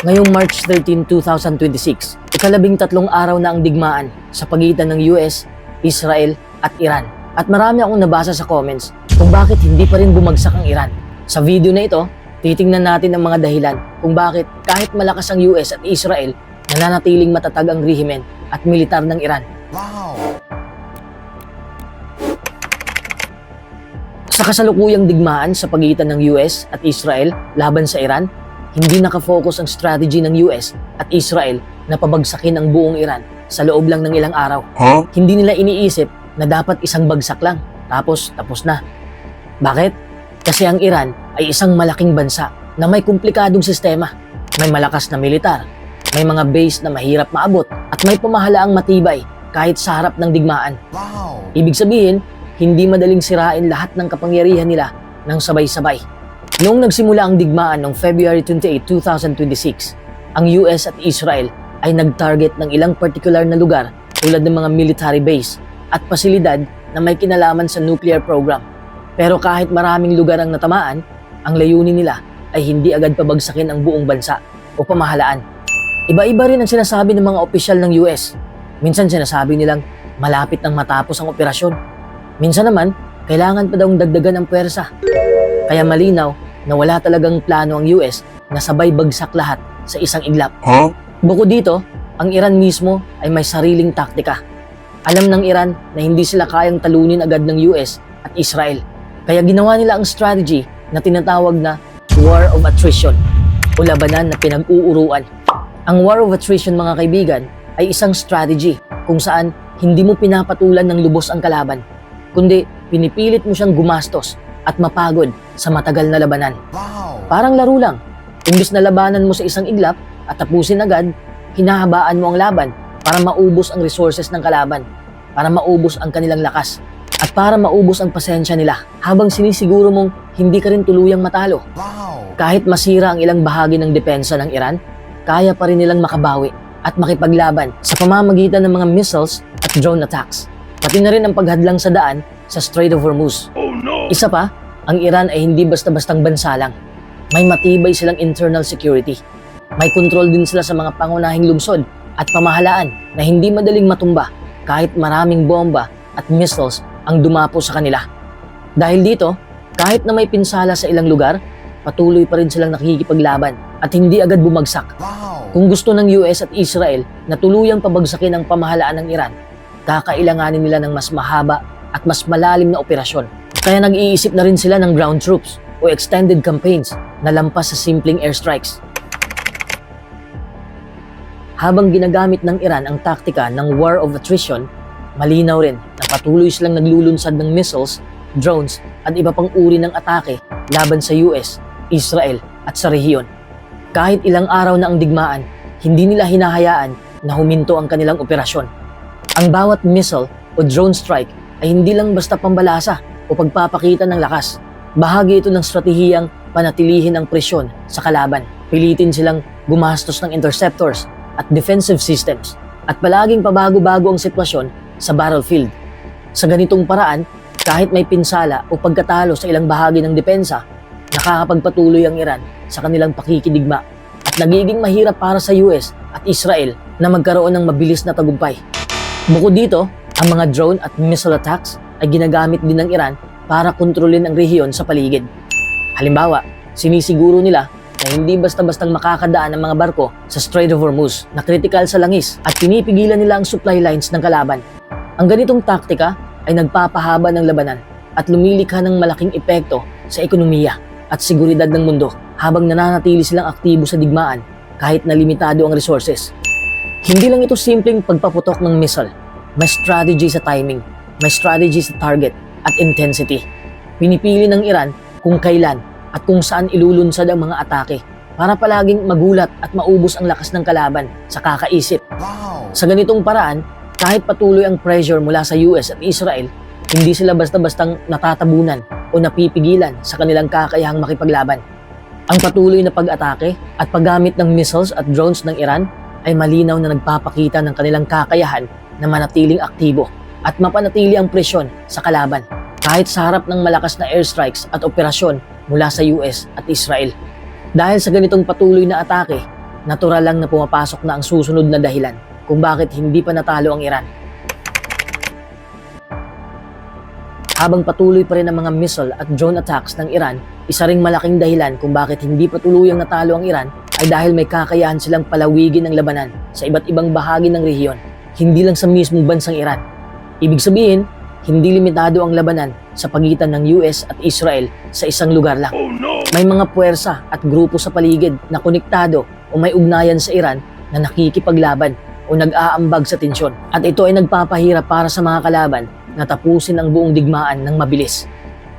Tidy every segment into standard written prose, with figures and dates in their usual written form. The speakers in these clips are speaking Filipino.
Ngayong March 13, 2026, ikalabing-tatlong araw na ang digmaan sa pagitan ng US, Israel at Iran. At marami akong nabasa sa comments kung bakit hindi pa rin bumagsak ang Iran. Sa video na ito, titingnan natin ang mga dahilan kung bakit kahit malakas ang US at Israel, nananatiling matatag ang rehimen at militar ng Iran. Wow! Sa kasalukuyang digmaan sa pagitan ng US at Israel laban sa Iran, hindi nakafocus ang strategy ng US at Israel na pabagsakin ang buong Iran sa loob lang ng ilang araw. Hindi nila iniisip na dapat isang bagsak lang, tapos na. Bakit? Kasi ang Iran ay isang malaking bansa na may komplikadong sistema. May malakas na militar, may mga base na mahirap maabot, at may pamahalaang matibay kahit sa harap ng digmaan. Wow! Ibig sabihin, hindi madaling sirain lahat ng kapangyarihan nila ng sabay-sabay. Noong nagsimula ang digmaan noong February 28, 2026, ang US at Israel ay nag-target ng ilang particular na lugar tulad ng mga military base at pasilidad na may kinalaman sa nuclear program. Pero kahit maraming lugar ang natamaan, ang layunin nila ay hindi agad pabagsakin ang buong bansa o pamahalaan. Iba-iba rin ang sinasabi ng mga opisyal ng US. Minsan sinasabi nilang malapit nang matapos ang operasyon. Minsan naman, kailangan pa daw dagdagan ang puwersa. Kaya malinaw na wala talagang plano ang US na sabay bagsak lahat sa isang iglap. Bukod dito, ang Iran mismo ay may sariling taktika. Alam ng Iran na hindi sila kayang talunin agad ng US at Israel. Kaya ginawa nila ang strategy na tinatawag na War of Attrition o labanan na pinag-uuruan. Ang War of Attrition, mga kaibigan, ay isang strategy kung saan hindi mo pinapatulan ng lubos ang kalaban, kundi pinipilit mo siyang gumastos at mapagod sa matagal na labanan. Wow! Parang laro lang. Imbis na labanan mo sa isang iglap at tapusin agad, hinahabaan mo ang laban para maubos ang resources ng kalaban, para maubos ang kanilang lakas, at para maubos ang pasensya nila habang sinisiguro mong hindi ka rin tuluyang matalo. Wow! Kahit masira ang ilang bahagi ng depensa ng Iran, kaya pa rin nilang makabawi at makipaglaban sa pamamagitan ng mga missiles at drone attacks. Pati na rin ang paghadlang sa daan sa Strait of Hormuz. Isa pa, ang Iran ay hindi basta-bastang bansa lang. May matibay silang internal security. May control din sila sa mga pangunahing lungsod at pamahalaan na hindi madaling matumba kahit maraming bomba at missiles ang dumapo sa kanila. Dahil dito, kahit na may pinsala sa ilang lugar, patuloy pa rin silang nakikipaglaban at hindi agad bumagsak. Wow! Kung gusto ng US at Israel na tuluyang pabagsakin ang pamahalaan ng Iran, kakailanganin nila ng mas mahaba at mas malalim na operasyon. Kaya nag-iisip na rin sila ng ground troops o extended campaigns na lampas sa simpleng airstrikes. Habang ginagamit ng Iran ang taktika ng War of Attrition, malinaw rin na patuloy silang naglulunsad ng missiles, drones at iba pang uri ng atake laban sa US, Israel at sa rehiyon. Kahit ilang araw na ang digmaan, hindi nila hinahayaan na huminto ang kanilang operasyon. Ang bawat missile o drone strike ay hindi lang basta pambalasa o pagpapakita ng lakas. Bahagi ito ng stratehiyang panatilihin ang presyon sa kalaban. Pilitin silang gumastos ng interceptors at defensive systems at palaging pabago-bago ang sitwasyon sa battlefield. Sa ganitong paraan, kahit may pinsala o pagkatalo sa ilang bahagi ng depensa, nakakapagpatuloy ang Iran sa kanilang pakikidigma at nagiging mahirap para sa US at Israel na magkaroon ng mabilis na tagumpay. Bukod dito, ang mga drone at missile attacks ay ginagamit din ng Iran para kontrolin ang rehiyon sa paligid. Halimbawa, sinisiguro nila na hindi basta-bastang makakadaan ang mga barko sa Strait of Hormuz na kritikal sa langis at pinipigilan nila ang supply lines ng kalaban. Ang ganitong taktika ay nagpapahaba ng labanan at lumilikha ng malaking epekto sa ekonomiya at seguridad ng mundo habang nananatili silang aktibo sa digmaan kahit na limitado ang resources. Hindi lang ito simpleng pagpaputok ng missile. May strategy sa timing, may strategy sa target at intensity. Pinipili ng Iran kung kailan at kung saan ilulunsad ang mga atake para palaging magulat at maubos ang lakas ng kalaban sa kakaisip. Wow! Sa ganitong paraan, kahit patuloy ang pressure mula sa US at Israel, hindi sila basta-bastang natatabunan o napipigilan sa kanilang kakayahang makipaglaban. Ang patuloy na pag-atake at paggamit ng missiles at drones ng Iran ay malinaw na nagpapakita ng kanilang kakayahan na manatiling aktibo at mapanatili ang presyon sa kalaban kahit sa harap ng malakas na airstrikes at operasyon mula sa US at Israel. Dahil sa ganitong patuloy na atake, natural lang na pumapasok na ang susunod na dahilan kung bakit hindi pa natalo ang Iran. Habang patuloy pa rin ang mga missile at drone attacks ng Iran, isa ring malaking dahilan kung bakit hindi pa tuluyang natalo ang Iran ay dahil may kakayahan silang palawigin ang labanan sa iba't ibang bahagi ng rehiyon, hindi lang sa mismong bansang Iran. Ibig sabihin, hindi limitado ang labanan sa pagitan ng US at Israel sa isang lugar lang. May mga puwersa at grupo sa paligid na konektado o may ugnayan sa Iran na nakikipaglaban o nag-aambag sa tensyon. At ito ay nagpapahirap para sa mga kalaban na tapusin ang buong digmaan ng mabilis.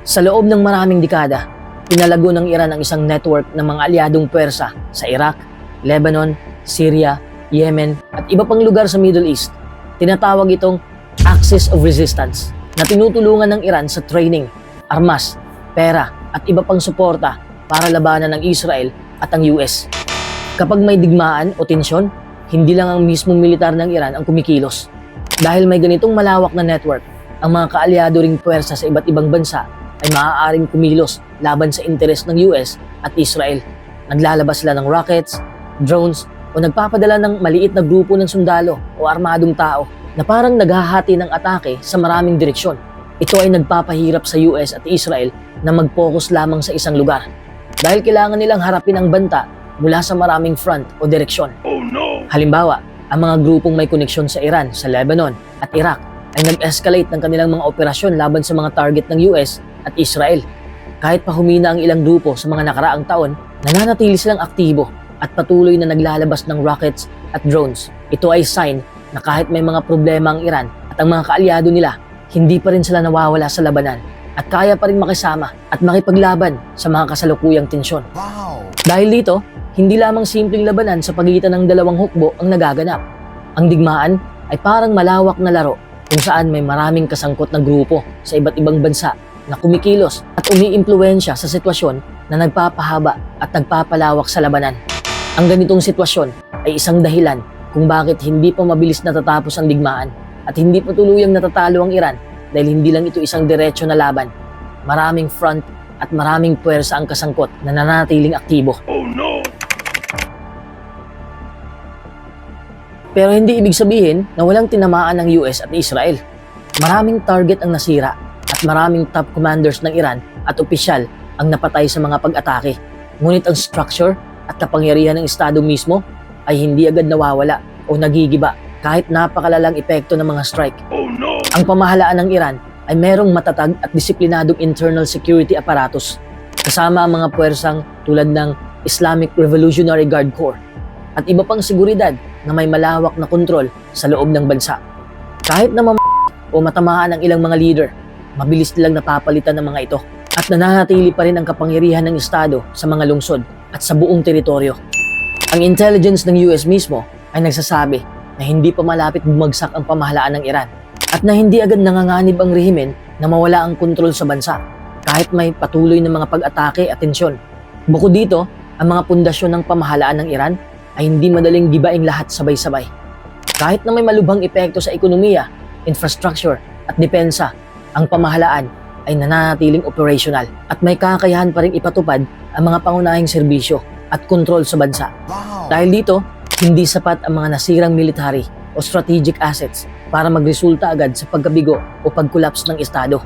Sa loob ng maraming dekada, pinalago ng Iran ang isang network ng mga alyadong puwersa sa Iraq, Lebanon, Syria, Yemen at iba pang lugar sa Middle East. Tinatawag itong Axis of Resistance na tinutulungan ng Iran sa training, armas, pera at iba pang suporta para labanan ng Israel at ang US. Kapag may digmaan o tensyon, hindi lang ang mismong militar ng Iran ang kumikilos. Dahil may ganitong malawak na network, ang mga kaalyado ring puwersa sa iba't ibang bansa ay maaaring kumilos laban sa interes ng US at Israel. Naglalabas sila ng rockets, drones o nagpapadala ng maliit na grupo ng sundalo o armadong tao na parang naghahati ng atake sa maraming direksyon. Ito ay nagpapahirap sa US at Israel na mag-focus lamang sa isang lugar dahil kailangan nilang harapin ang banta mula sa maraming front o direksyon. Halimbawa, ang mga grupong may koneksyon sa Iran, sa Lebanon at Iraq ay nag-escalate ng kanilang mga operasyon laban sa mga target ng US at Israel. Kahit pa humina ang ilang grupo sa mga nakaraang taon, nananatili silang aktibo at patuloy na naglalabas ng rockets at drones. Ito ay sign na kahit may mga problema ang Iran at ang mga kaalyado nila, hindi pa rin sila nawawala sa labanan at kaya pa rin makisama at makipaglaban sa mga kasalukuyang tensyon. Dahil dito, hindi lamang simpleng labanan sa pagitan ng dalawang hukbo ang nagaganap. Ang digmaan ay parang malawak na laro kung saan may maraming kasangkot na grupo sa iba't ibang bansa na kumikilos at umiimpluwensya sa sitwasyon na nagpapahaba at nagpapalawak sa labanan. Ang ganitong sitwasyon ay isang dahilan kung bakit hindi pa mabilis natatapos ang digmaan at hindi pa tuluyang natatalo ang Iran dahil hindi lang ito isang diretsyo na laban. Maraming front at maraming puwersa ang kasangkot na nananatiling aktibo. Pero hindi ibig sabihin na walang tinamaan ng US at Israel. Maraming target ang nasira at maraming top commanders ng Iran at opisyal ang napatay sa mga pag-atake. Ngunit ang structure at kapangyarihan ng estado mismo ay hindi agad nawawala o nagigiba kahit napakalalang epekto ng mga strike. Ang pamahalaan ng Iran ay merong matatag at disiplinadong internal security apparatus kasama ang mga puwersang tulad ng Islamic Revolutionary Guard Corps at iba pang seguridad na may malawak na kontrol sa loob ng bansa. Kahit na o matamaan ang ilang mga leader, mabilis nilang napapalitan ng mga ito at nananatili pa rin ang kapangyarihan ng estado sa mga lungsod at sa buong teritoryo. Ang intelligence ng US mismo ay nagsasabi na hindi pa malapit bumagsak ang pamahalaan ng Iran at na hindi agad nanganganib ang rehimen na mawala ang kontrol sa bansa kahit may patuloy na mga pag-atake at tensyon. Bukod dito, ang mga pundasyon ng pamahalaan ng Iran ay hindi madaling gibaing lahat sabay-sabay. Kahit na may malubhang epekto sa ekonomiya, infrastructure at depensa, ang pamahalaan ay nananatiling operational at may kakayahan pa rin ipatupad ang mga pangunahing serbisyo at kontrol sa bansa. Dahil dito, hindi sapat ang mga nasirang military o strategic assets para magresulta agad sa pagkabigo o pagkulaps ng estado.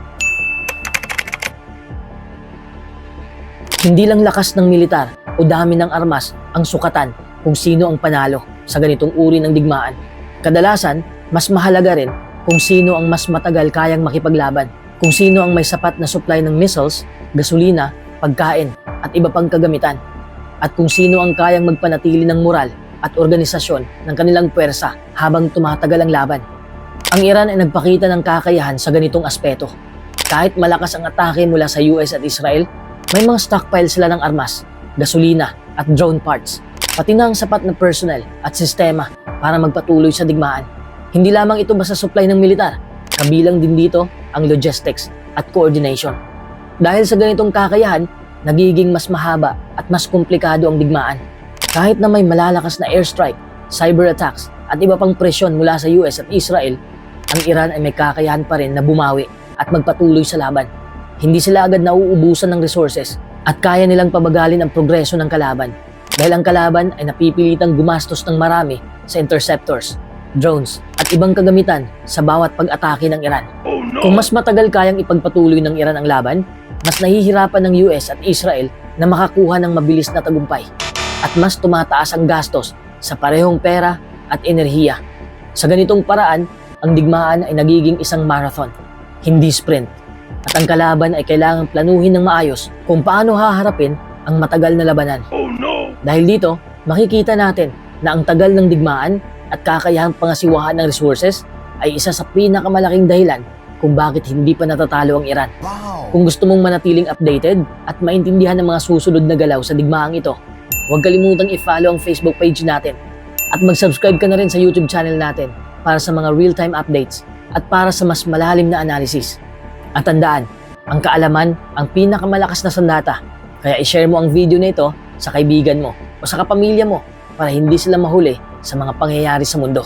Hindi lang lakas ng militar o dami ng armas ang sukatan kung sino ang panalo sa ganitong uri ng digmaan. Kadalasan, mas mahalaga rin kung sino ang mas matagal kayang makipaglaban, kung sino ang may sapat na supply ng missiles, gasolina, pagkain at iba pang kagamitan, at kung sino ang kayang magpanatili ng moral at organisasyon ng kanilang puwersa habang tumatagal ang laban. Ang Iran ay nagpakita ng kakayahan sa ganitong aspeto. Kahit malakas ang atake mula sa US at Israel, may mga stockpile sila ng armas, gasolina at drone parts, pati na ang sapat na personnel at sistema para magpatuloy sa digmaan. Hindi lamang ito basta supply ng militar, kabilang din dito ang logistics at coordination. Dahil sa ganitong kakayahan, nagiging mas mahaba at mas komplikado ang digmaan. Kahit na may malalakas na airstrike, cyber attacks at iba pang presyon mula sa US at Israel, ang Iran ay may kakayahan pa rin na bumawi at magpatuloy sa laban. Hindi sila agad nauubusan ng resources at kaya nilang pabagalin ang progreso ng kalaban. dahil ang kalaban ay napipilitang gumastos ng marami sa interceptors, drones at ibang kagamitan sa bawat pag-atake ng Iran. Kung mas matagal kayang ipagpatuloy ng Iran ang laban, mas nahihirapan ng US at Israel na makakuha ng mabilis na tagumpay at mas tumataas ang gastos sa parehong pera at enerhiya. Sa ganitong paraan, ang digmaan ay nagiging isang marathon, hindi sprint. At ang kalaban ay kailangang planuhin ng maayos kung paano haharapin ang matagal na labanan. Dahil dito, makikita natin na ang tagal ng digmaan at kakayahang pangasiwahan ng resources ay isa sa pinakamalaking dahilan kung bakit hindi pa natatalo ang Iran. Kung gusto mong manatiling updated at maintindihan ang mga susunod na galaw sa digmaang ito, huwag kalimutang i-follow ang Facebook page natin at mag-subscribe ka na rin sa YouTube channel natin para sa mga real-time updates at para sa mas malalim na analysis. At tandaan, ang kaalaman ang pinakamalakas na sandata, kaya i-share mo ang video na ito sa kaibigan mo o sa kapamilya mo para hindi sila mahuli sa mga pangyayari sa mundo.